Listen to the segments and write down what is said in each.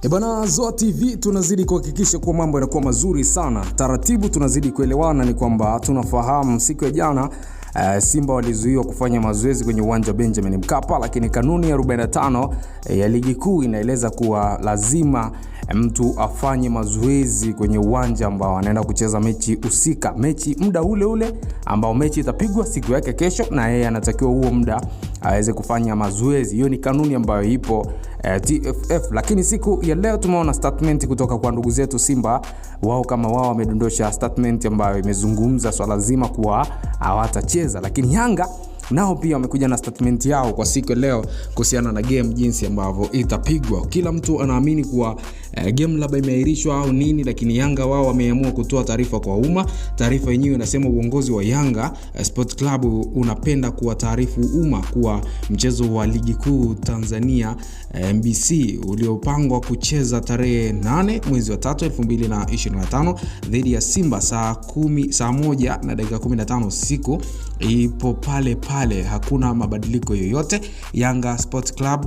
Bana, Zoa TV tunazidi kuhakikisha kwa mambo yanakuwa mazuri sana. Taratibu tunazidi kuelewana, ni kwamba tunafahamu siku ya jana Simba walizuiwa kufanya mazoezi kwenye uwanja wa Benjamin Mkapa, lakini kanuni ya 45 ya ligi kuu inaeleza kuwa lazima mtu afanye mazoezi kwenye uwanja ambao anaenda kucheza mechi husika, mechi muda ule ule ambao mechi itapigwa siku yake kesho, na yeye anatakiwa huo muda aweze kufanya mazoezi. Hiyo ni kanuni ambayo ipo TFF. Lakini siku ya leo tumeona statement kutoka kwa ndugu zetu Simba. Wao kama wao wamedondosha statement ambayo imezungumza swala zima kuwa hawatacheza, lakini Yanga nao pia wamekuja na statement yao kwa siku leo kuhusiana na game jinsi ambavyo itapigwa. Kila mtu anaamini kuwa game labda imeahirishwa au nini, lakini Yanga wao wameamua kutoa taarifa kwa umma. Taarifa yenyewe inasema uongozi wa Yanga Sport Club unapenda kuwataarifu umma kuwa mchezo wa ligi kuu Tanzania MBC uliopangwa kucheza tarehe 8 mwezi wa 3 2025 dhidi ya Simba saa 1:15 usiku ipo pale. Hakuna mabadiliko yoyote. Yanga Sport Club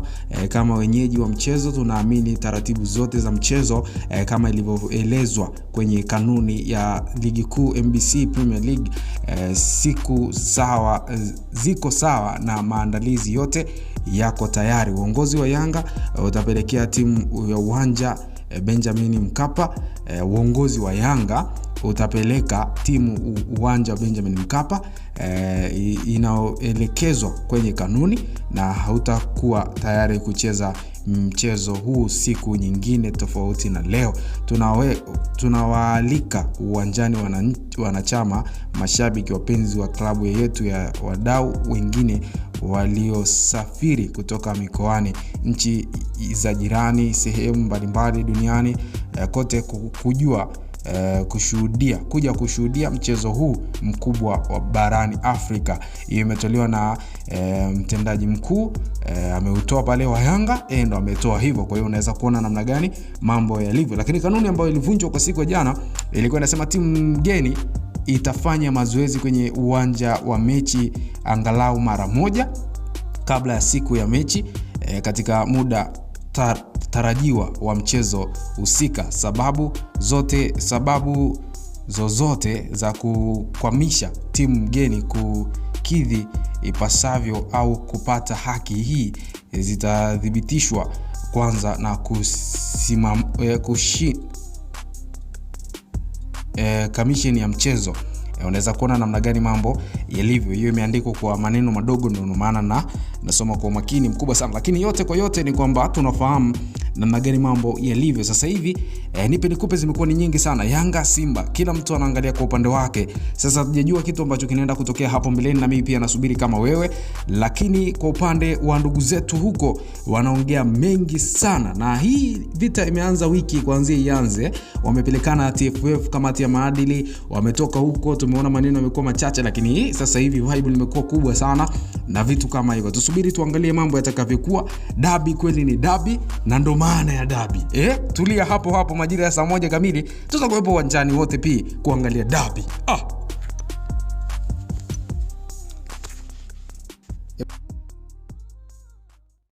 kama wenyeji wa mchezo tunaamini taratibu zote za mchezo kama ilivyoelezwa kwenye kanuni ya ligi kuu MBC Premier League ziko sawa na maandalizi yote yako tayari. Uongozi wa Yanga utapelekea timu ya uwanja Benjamin Mkapa. Uongozi wa Yanga utapeleka timu uwanja Benjamin Mkapa inaoelekezwa kwenye kanuni, na hautakuwa tayari kucheza mchezo huu siku nyingine tofauti na leo. Tunawaalika uwanjani wanachama, mashabiki, wapenzi wa klabu yetu ya wadau wengine waliosafiri kutoka mikoani, nchi za jirani, sehemu mbalimbali duniani kote kuja kushuhudia mchezo huu mkubwa wa barani Afrika. Hiyo imetolewa na mtendaji mkuu ameutoa pale wa Yanga, ndo ametoa hivyo. Kwa hiyo unaweza kuona namna gani mambo yalivyo. Lakini kanuni ambayo ilivunjwa kwa siku ya jana ilikuwa inasema timu mgeni itafanya mazoezi kwenye uwanja wa mechi angalau mara moja kabla ya siku ya mechi katika muda tarajiwa wa mchezo husika. Sababu zozote za kukwamisha timu mgeni kukidhi ipasavyo au kupata haki hii zitathibitishwa kwanza na kamisheni ya mchezo. Unaweza kuona namna gani mambo yalivyo. Hiyo imeandikwa kwa maneno madogo, ndio maana nasoma kwa makini mkubwa sana, lakini yote kwa yote ni kwamba tunafahamu namna gani mambo yalivyo sasa hivi. Nipe nikupe zimekuwa ni nyingi sana. Yanga, Simba, kila mtu anaangalia kwa upande wake. Sasa tujajua kitu ambacho kinaenda kutokea hapo mbeleni, na mimi pia nasubiri kama wewe. Lakini kwa upande wa ndugu zetu huko wanaongea mengi sana, na hii vita imeanza wiki kuanzia ianze. Wamepelekana TFF, kamati ya maadili, wametoka huko, tumeona maneno yamekuwa machache, lakini sasa hivi vibe limekuwa kubwa sana na vitu kama hivyo. Tusubiri tuangalie mambo yatakavyokuwa. Dabi kweli ni dabi, na ndo maana ya dabi. Tulia hapo majira ya saa 1 kamili tutakuwepo uwanjani wote pia kuangalia dabi.